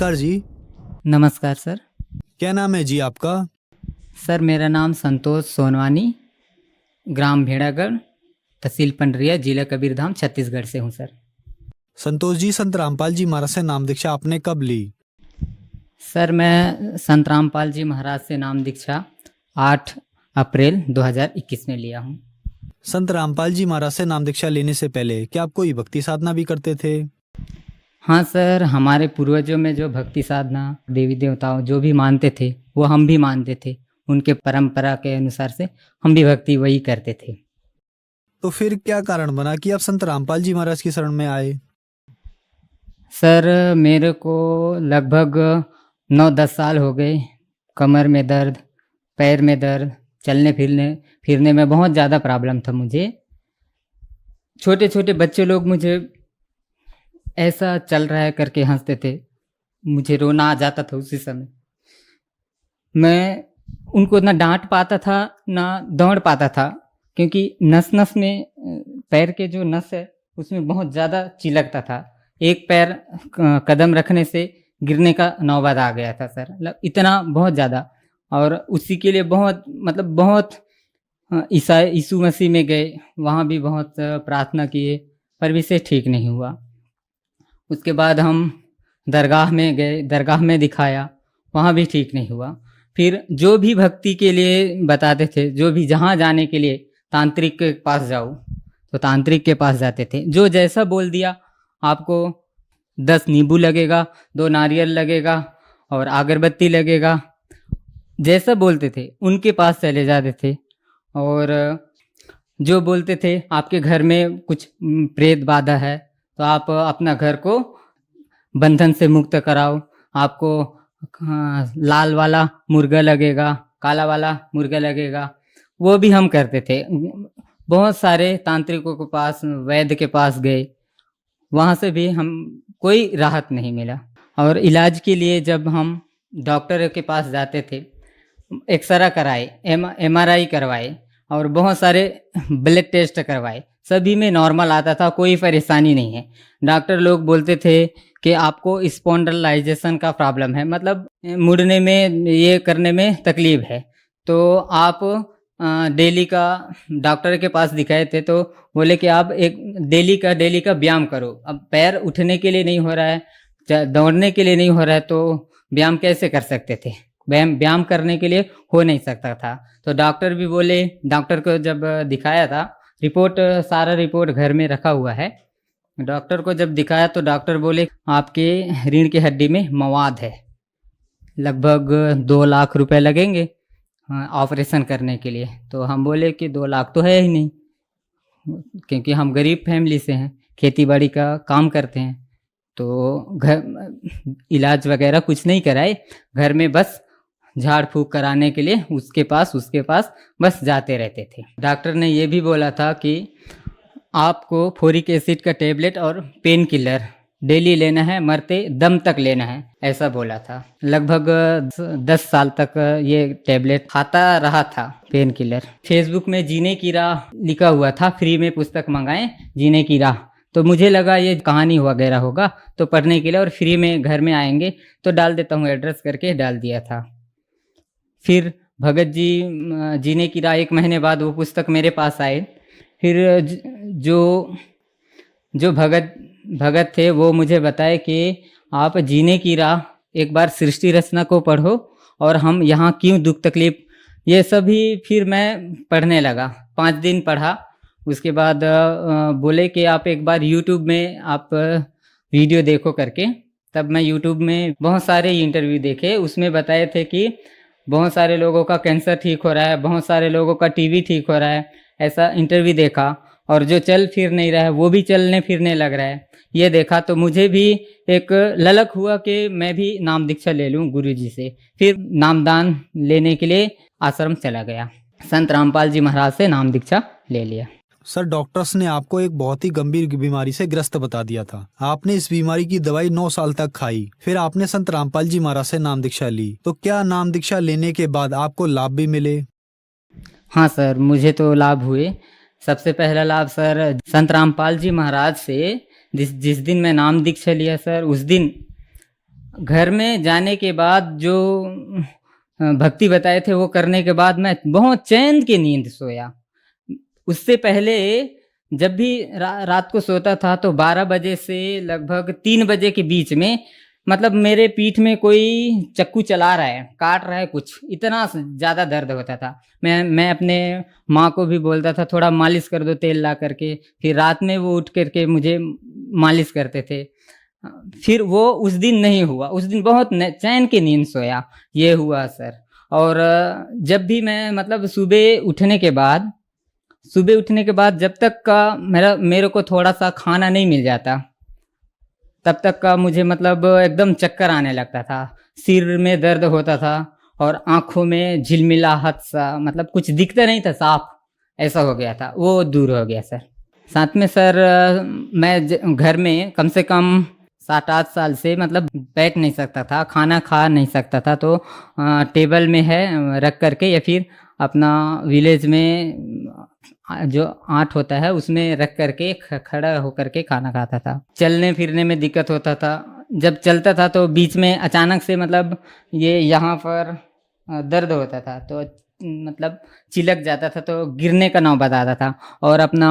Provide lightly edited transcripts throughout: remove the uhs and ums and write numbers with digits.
नमस्कार जी। नमस्कार सर। क्या नाम है जी आपका? सर मेरा नाम संतोष सोनवानी, ग्राम भेड़ागढ़, तहसील पंडरिया, जिला कबीरधाम, छत्तीसगढ़ से हूँ सर। संतोष जी, संत रामपाल जी महाराज से नाम दीक्षा आपने कब ली? सर मैं संत रामपाल जी महाराज से नाम दीक्षा 8 अप्रैल 2021 में लिया हूँ। संत रामपाल जी महाराज से नाम दीक्षा लेने से पहले क्या आप कोई भक्ति साधना भी करते थे? हाँ सर, हमारे पूर्वजों में जो भक्ति साधना, देवी देवताओं जो भी मानते थे वो हम भी मानते थे। उनके परंपरा के अनुसार से हम भी भक्ति वही करते थे। तो फिर क्या कारण बना कि आप संत रामपाल जी महाराज की शरण में आए? सर मेरे को लगभग 9-10 साल हो गए। कमर में दर्द, पैर में दर्द, चलने फिरने में बहुत ज़्यादा प्रॉब्लम था मुझे। छोटे छोटे बच्चे लोग मुझे ऐसा चल रहा है करके हंसते थे, मुझे रोना आ जाता था उसी समय। मैं उनको ना डांट पाता था ना दौड़ पाता था, क्योंकि नस नस में पैर के जो नस है उसमें बहुत ज़्यादा चिलकता था। एक पैर कदम रखने से गिरने का नौबत आ गया था सर, मतलब इतना बहुत ज़्यादा। और उसी के लिए बहुत यीशु मसीह में गए, वहाँ भी बहुत प्रार्थना किए, पर भी से ठीक नहीं हुआ। उसके बाद हम दरगाह में गए, दरगाह में दिखाया, वहाँ भी ठीक नहीं हुआ। फिर जो भी भक्ति के लिए बताते थे, जो भी जहाँ जाने के लिए तांत्रिक के पास जाओ तो तांत्रिक के पास जाते थे। जो जैसा बोल दिया, आपको 10 नींबू लगेगा, 2 नारियल लगेगा और अगरबत्ती लगेगा, जैसा बोलते थे उनके पास चले जाते थे। और जो बोलते थे आपके घर में कुछ प्रेत बाधा है तो आप अपना घर को बंधन से मुक्त कराओ, आपको लाल वाला मुर्गा लगेगा, काला वाला मुर्गा लगेगा, वो भी हम करते थे। बहुत सारे तांत्रिकों के पास, वैद्य के पास गए, वहाँ से भी हम कोई राहत नहीं मिला। और इलाज के लिए जब हम डॉक्टर के पास जाते थे, एक्सरा कराए, MRI करवाए और बहुत सारे ब्लड टेस्ट करवाए, सभी में नॉर्मल आता था, कोई परेशानी नहीं है। डॉक्टर लोग बोलते थे कि आपको स्पॉन्डिलाइजेशन का प्रॉब्लम है, मतलब मुड़ने में, ये करने में तकलीफ है। तो आप डेली का डॉक्टर के पास दिखाए थे तो बोले कि आप एक डेली का व्यायाम करो। अब पैर उठने के लिए नहीं हो रहा है, दौड़ने के लिए नहीं हो रहा है, तो व्यायाम कैसे कर सकते थे? व्यायाम करने के लिए हो नहीं सकता था। तो डॉक्टर भी बोले, डॉक्टर को जब दिखाया था, सारा रिपोर्ट घर में रखा हुआ है, डॉक्टर को जब दिखाया तो डॉक्टर बोले आपके रीढ़ की हड्डी में मवाद है, लगभग 2 लाख रुपए लगेंगे ऑपरेशन करने के लिए। तो हम बोले कि 2 लाख तो है ही नहीं, क्योंकि हम गरीब फैमिली से हैं, खेती बाड़ी का काम करते हैं। तो घर इलाज वगैरह कुछ नहीं कराए, घर में बस झाड़ फूक कराने के लिए उसके पास बस जाते रहते थे। डॉक्टर ने ये भी बोला था कि आपको फोरिक एसिड का टेबलेट और पेन किलर डेली लेना है, मरते दम तक लेना है, ऐसा बोला था। लगभग 10 साल तक ये टेबलेट खाता रहा था, पेन किलर। फेसबुक में जीने की राह लिखा हुआ था, फ्री में पुस्तक मंगाएं जीने की राह, तो मुझे लगा ये कहानी वगैरह होगा तो पढ़ने के लिए, और फ्री में घर में आएंगे तो डाल देता हूँ एड्रेस करके डाल दिया था। फिर भगत जी जीने की राह 1 महीने बाद वो पुस्तक मेरे पास आए। फिर जो भगत थे वो मुझे बताए कि आप जीने की राह एक बार सृष्टि रचना को पढ़ो और हम यहाँ क्यों दुख तकलीफ, ये सभी फिर मैं पढ़ने लगा। 5 दिन पढ़ा, उसके बाद बोले कि आप एक बार यूट्यूब में आप वीडियो देखो करके। तब मैं यूट्यूब में बहुत सारे इंटरव्यू देखे, उसमें बताए थे कि बहुत सारे लोगों का कैंसर ठीक हो रहा है, बहुत सारे लोगों का टीबी ठीक हो रहा है, ऐसा इंटरव्यू देखा। और जो चल फिर नहीं रहा है वो भी चलने फिरने लग रहा है, ये देखा तो मुझे भी एक ललक हुआ कि मैं भी नाम दीक्षा ले लूँ गुरुजी से। फिर नामदान लेने के लिए आश्रम चला गया, संत रामपाल जी महाराज से नाम दीक्षा ले लिया। सर, डॉक्टर्स ने आपको एक बहुत ही गंभीर बीमारी से ग्रस्त बता दिया था। आपने इस बीमारी की दवाई 9 साल तक खाई, फिर आपने संत रामपाल जी महाराज से नाम दीक्षा ली। तो क्या नाम दीक्षा लेने के बाद आपको लाभ भी मिले? हाँ सर, मुझे तो लाभ हुए। सबसे पहला लाभ सर, संत रामपाल जी महाराज से जिस दिन मैं नाम दीक्षा लिया सर, उस दिन घर में जाने के बाद जो भक्ति बताए थे वो करने के बाद मैं बहुत चैन की नींद सोया। उससे पहले जब भी रात को सोता था तो 12 बजे से लगभग 3 बजे के बीच में मतलब मेरे पीठ में कोई चाकू चला रहा है, काट रहा है कुछ, इतना ज़्यादा दर्द होता था। मैं अपने माँ को भी बोलता था थोड़ा मालिश कर दो तेल ला करके, फिर रात में वो उठ करके मुझे मालिश करते थे। फिर वो उस दिन नहीं हुआ, उस दिन बहुत चैन की नींद सोया, ये हुआ सर। और जब भी मैं मतलब सुबह उठने के बाद जब तक का मेरे को थोड़ा सा खाना नहीं मिल जाता तब तक का मुझे मतलब एकदम चक्कर आने लगता था, सिर में दर्द होता था और आंखों में झिलमिलाहट सा, मतलब कुछ दिखता नहीं था साफ, ऐसा हो गया था। वो दूर हो गया सर। साथ में सर मैं घर में कम से कम 7-8 साल से मतलब बैठ नहीं सकता था, खाना खा नहीं सकता था, तो टेबल में है रख करके या फिर अपना विलेज में जो आट होता है उसमें रख करके खड़ा होकर के खाना खाता था। चलने फिरने में दिक्कत होता था। जब चलता था तो बीच में अचानक से मतलब ये यहाँ पर दर्द होता था तो मतलब चिलक जाता था तो गिरने का नौबत आता था। और अपना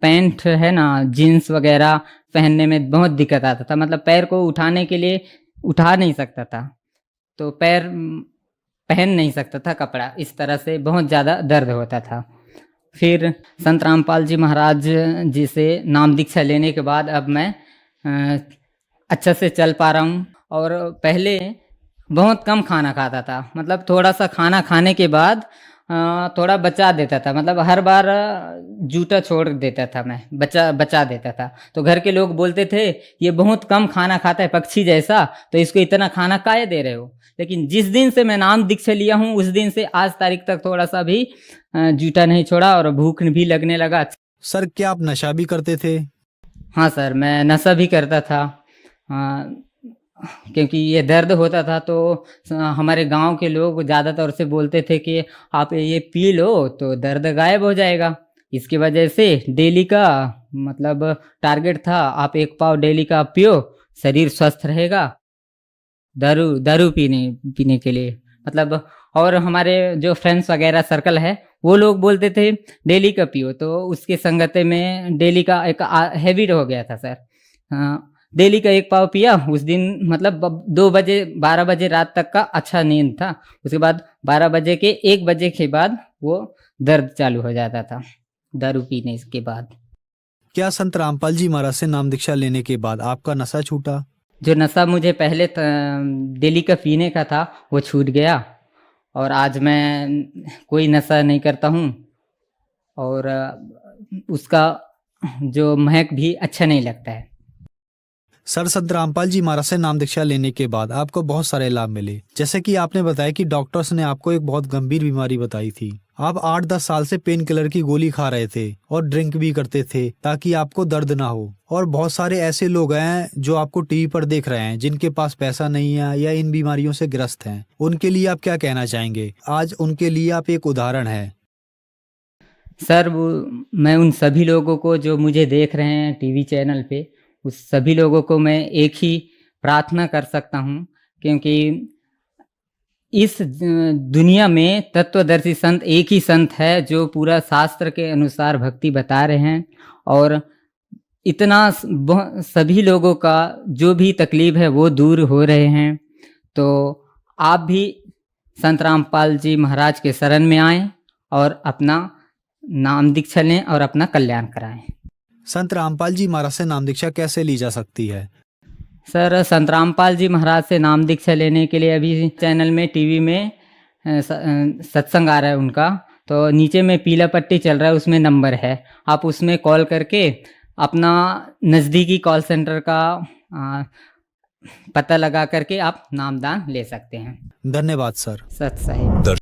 पैंट है ना, जीन्स वगैरह पहनने में बहुत दिक्कत आता था, मतलब पैर को उठाने के लिए उठा नहीं सकता था, तो पैर पहन नहीं सकता था कपड़ा, इस तरह से बहुत ज़्यादा दर्द होता था। फिर संत रामपाल जी महाराज जी से नाम दीक्षा लेने के बाद अब मैं अच्छा से चल पा रहा हूँ। और पहले बहुत कम खाना खाता था, मतलब थोड़ा सा खाना खाने के बाद थोड़ा बचा देता था, मतलब हर बार जूठा छोड़ देता था, मैं बचा देता था। तो घर के लोग बोलते थे ये बहुत कम खाना खाता है पक्षी जैसा, तो इसको इतना खाना काहे दे रहे हो। लेकिन जिस दिन से मैं नाम दीक्षा लिया हूँ उस दिन से आज तारीख तक थोड़ा सा भी जूठा नहीं छोड़ा और भूख भी लगने लगा। सर क्या आप नशा भी करते थे? हाँ सर, मैं नशा भी करता था, क्योंकि ये दर्द होता था तो हमारे गांव के लोग ज़्यादातर से बोलते थे कि आप ये पी लो तो दर्द गायब हो जाएगा। इसकी वजह से डेली का मतलब टारगेट था, आप 1 पाव डेली का पियो, शरीर स्वस्थ रहेगा। दारू पीने के लिए मतलब, और हमारे जो फ्रेंड्स वगैरह सर्कल है वो लोग बोलते थे डेली का पियो, तो उसके संगते में डेली का एक हैबिट हो गया था सर। डेली का 1 पाव पिया, उस दिन मतलब 2 बजे 12 बजे रात तक का अच्छा नींद था। उसके बाद 12 बजे के 1 बजे के बाद वो दर्द चालू हो जाता था दारू पीने के बाद। क्या संत रामपाल जी महाराज से नाम दीक्षा लेने के बाद आपका नशा छूटा? जो नशा मुझे पहले डेली का पीने का था वो छूट गया और आज मैं कोई नशा नहीं करता हूँ और उसका जो महक भी अच्छा नहीं लगता है। सर संत रामपाल जी महाराज से नाम दीक्षा लेने के बाद आपको बहुत सारे लाभ मिले, जैसे कि आपने बताया कि डॉक्टर्स ने आपको एक बहुत गंभीर बीमारी बताई थी। आप 8-10 साल से पेन किलर की गोली खा रहे थे और ड्रिंक भी करते थे ताकि आपको दर्द ना हो। और बहुत सारे ऐसे लोग हैं जो आपको टीवी पर देख रहे हैं जिनके पास पैसा नहीं है या इन बीमारियों से ग्रस्त हैं, उनके लिए आप क्या कहना चाहेंगे? आज उनके लिए आप एक उदाहरण है। सर मैं उन सभी लोगों को जो मुझे देख रहे हैं टीवी चैनल पे, उस सभी लोगों को मैं एक ही प्रार्थना कर सकता हूँ, क्योंकि इस दुनिया में तत्वदर्शी संत एक ही संत है जो पूरा शास्त्र के अनुसार भक्ति बता रहे हैं। और इतना सभी लोगों का जो भी तकलीफ है वो दूर हो रहे हैं। तो आप भी संत रामपाल जी महाराज के शरण में आएं और अपना नाम दीक्षा लें और अपना कल्याण कराएं। संत रामपाल जी महाराज से नाम दीक्षा कैसे ली जा सकती है? सर संत रामपाल जी महाराज से नाम दीक्षा लेने के लिए अभी चैनल में टीवी में सत्संग आ रहा है उनका, तो नीचे में पीला पट्टी चल रहा है, उसमें नंबर है, आप उसमें कॉल करके अपना नज़दीकी कॉल सेंटर का पता लगा करके आप नामदान ले सकते हैं। धन्यवाद सर। सत साहिब।